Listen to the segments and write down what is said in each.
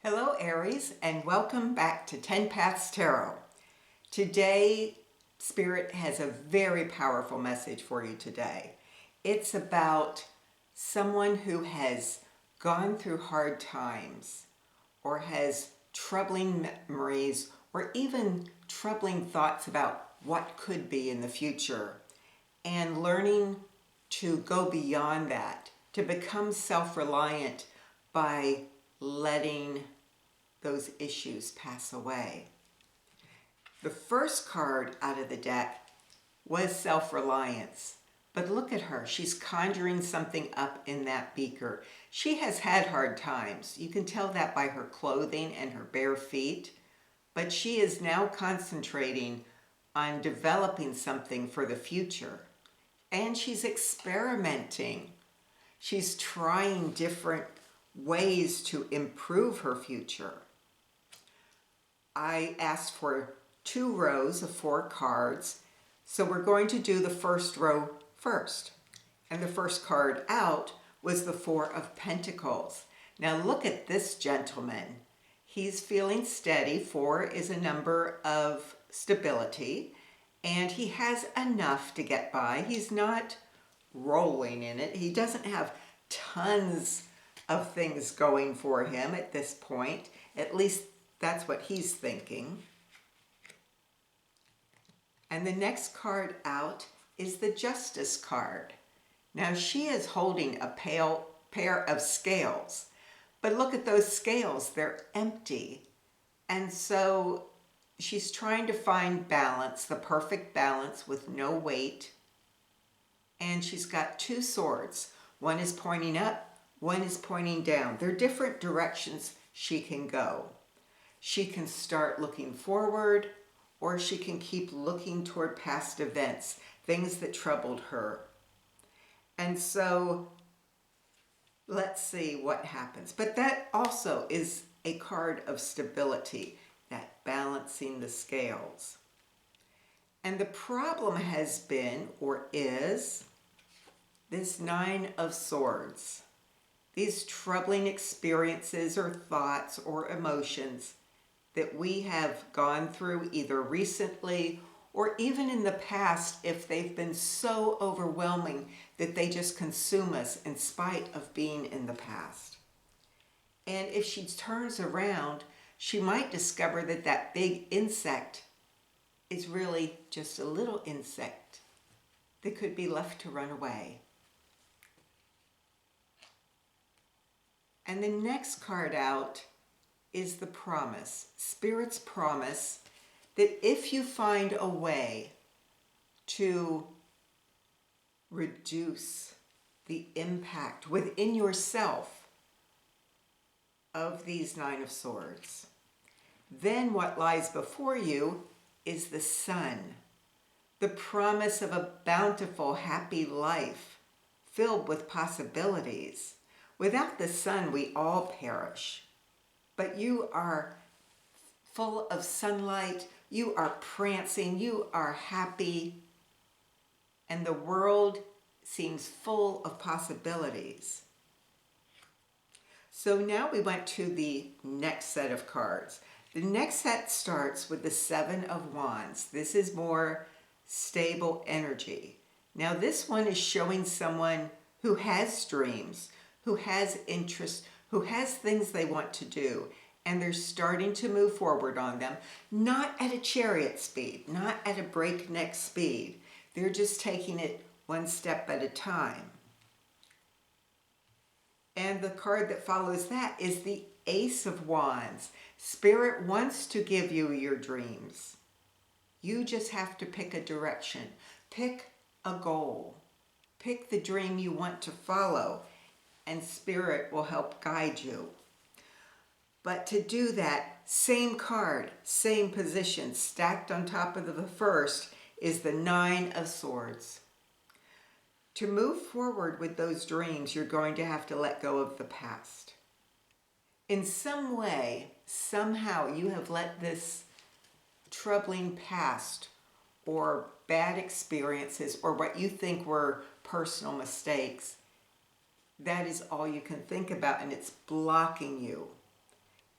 Hello Aries, and welcome back to TenPaths Tarot. Today, Spirit has a very powerful message for you today. It's about someone who has gone through hard times or has troubling memories or even troubling thoughts about what could be in the future, and learning to go beyond that, to become self-reliant by letting those issues pass away. The first card out of the deck was self-reliance. But look at her. She's conjuring something up in that beaker. She has had hard times. You can tell that by her clothing and her bare feet. But she is now concentrating on developing something for the future. And she's experimenting. She's trying different ways to improve her future. I asked for 2 rows of 4 cards, so we're going to do the first row first. And the first card out was the 4 of Pentacles. Now look at this gentleman. He's feeling steady. 4 is a number of stability, and he has enough to get by. He's not rolling in it. He doesn't have tons of things going for him at this point. At least that's what he's thinking. And the next card out is the Justice card. Now she is holding a pair of scales, but look at those scales, they're empty. And so she's trying to find balance, the perfect balance with no weight. And she's got 2 swords. One is pointing up, one is pointing down. They're different directions she can go. She can start looking forward, or she can keep looking toward past events, things that troubled her. And so let's see what happens. But that also is a card of stability, that balancing the scales. And the problem has been, or is, this 9 of Swords. These troubling experiences or thoughts or emotions that we have gone through either recently or even in the past, if they've been so overwhelming that they just consume us in spite of being in the past. And if she turns around, she might discover that that big insect is really just a little insect that could be left to run away. And the next card out is the promise, Spirit's promise, that if you find a way to reduce the impact within yourself of these 9 of Swords, then what lies before you is the Sun, the promise of a bountiful, happy life filled with possibilities. Without the Sun, we all perish. But you are full of sunlight, you are prancing, you are happy, and the world seems full of possibilities. So now we went to the next set of cards. The next set starts with the 7 of Wands. This is more stable energy. Now this one is showing someone who has dreams, who has interests, who has things they want to do, and they're starting to move forward on them, not at a chariot speed, not at a breakneck speed. They're just taking it one step at a time. And the card that follows that is the Ace of Wands. Spirit wants to give you your dreams. You just have to pick a direction. Pick a goal. Pick the dream you want to follow, and Spirit will help guide you. But to do that, same card, same position, stacked on top of the first is the 9 of Swords. To move forward with those dreams, you're going to have to let go of the past. In some way, somehow, you have let this troubling past or bad experiences or what you think were personal mistakes, that is all you can think about, and it's blocking you.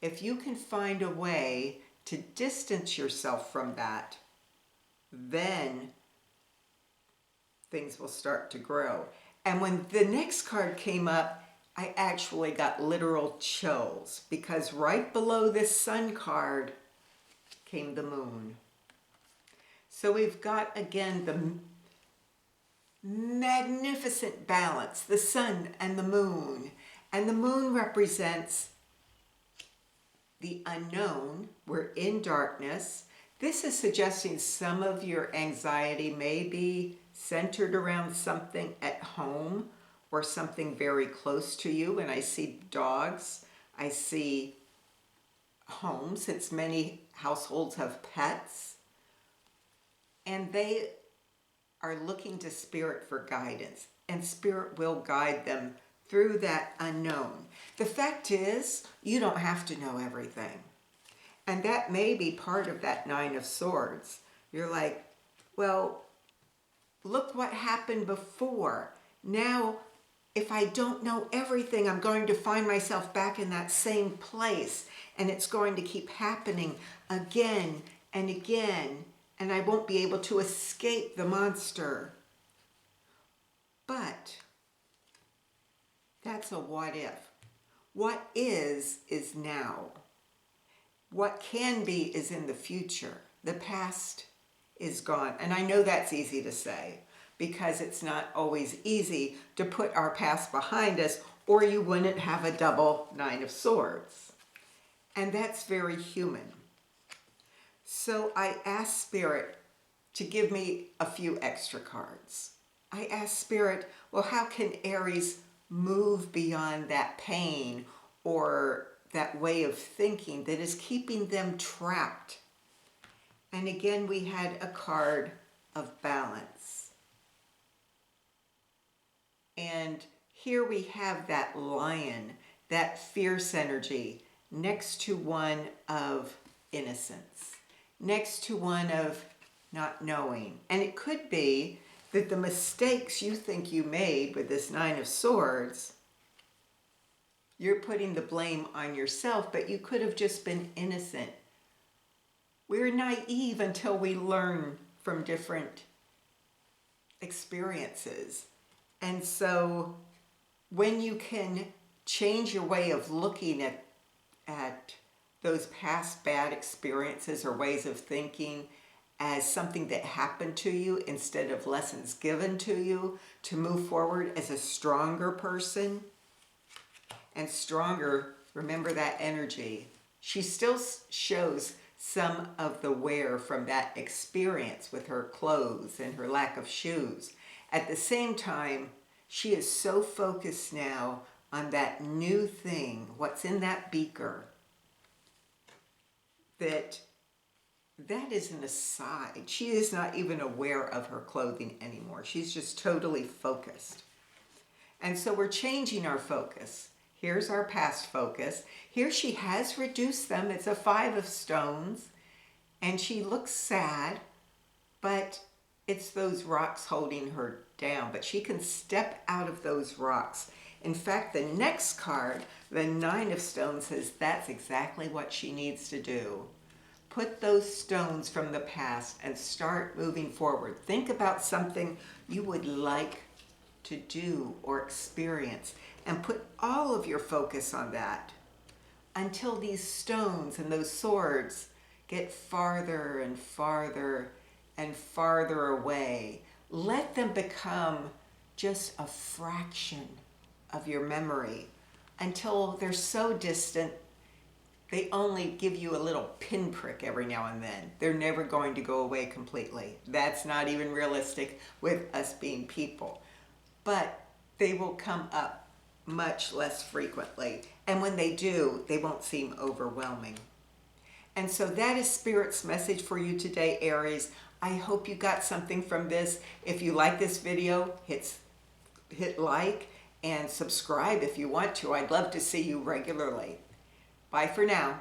if you can find a way to distance yourself from that, then things will start to grow. And when the next card came up, I actually got literal chills because right below this sun card came the moon. So we've got, again, the magnificent balance, the sun and the moon. And the moon represents the unknown. We're in darkness. This is suggesting some of your anxiety may be centered around something at home or something very close to you. And I see dogs, I see homes, since many households have pets, and they are looking to Spirit for guidance, and Spirit will guide them through that unknown. The fact is, you don't have to know everything. And that may be part of that Nine of Swords. You're like, well, look what happened before. Now, if I don't know everything, I'm going to find myself back in that same place. And it's going to keep happening again and again. And I won't be able to escape the monster. But that's a what if. What is now. What can be is in the future. The past is gone. And I know that's easy to say because it's not always easy to put our past behind us, or you wouldn't have a double Nine of Swords. And that's very human. So I asked Spirit to give me a few extra cards. I asked Spirit, well, how can Aries move beyond that pain or that way of thinking that is keeping them trapped? And again, we had a card of balance. And here we have that lion, that fierce energy, next to one of innocence, next to one of not knowing. And it could be that the mistakes you think you made with this Nine of Swords, you're putting the blame on yourself, but you could have just been innocent. We're naive until we learn from different experiences. And so when you can change your way of looking at those past bad experiences or ways of thinking as something that happened to you instead of lessons given to you to move forward as a stronger person. And stronger, remember that energy. She still shows some of the wear from that experience with her clothes and her lack of shoes. At the same time, she is so focused now on that new thing, what's in that beaker, that is an aside. She is not even aware of her clothing anymore. She's just totally focused. And so we're changing our focus. Here's our past focus. Here she has reduced them. It's a 5 of stones. And she looks sad, but it's those rocks holding her down. But she can step out of those rocks. In fact, the next card, the 9 of stones, says that's exactly what she needs to do. Put those stones from the past and start moving forward. Think about something you would like to do or experience and put all of your focus on that until these stones and those swords get farther and farther and farther away. Let them become just a fraction of your memory until they're so distant they only give you a little pinprick every now and then. They're never going to go away completely. That's not even realistic with us being people. But they will come up much less frequently. And when they do, they won't seem overwhelming. And so that is Spirit's message for you today, Aries. I hope you got something from this. If you like this video, hit like and subscribe if you want to. I'd love to see you regularly. Bye for now.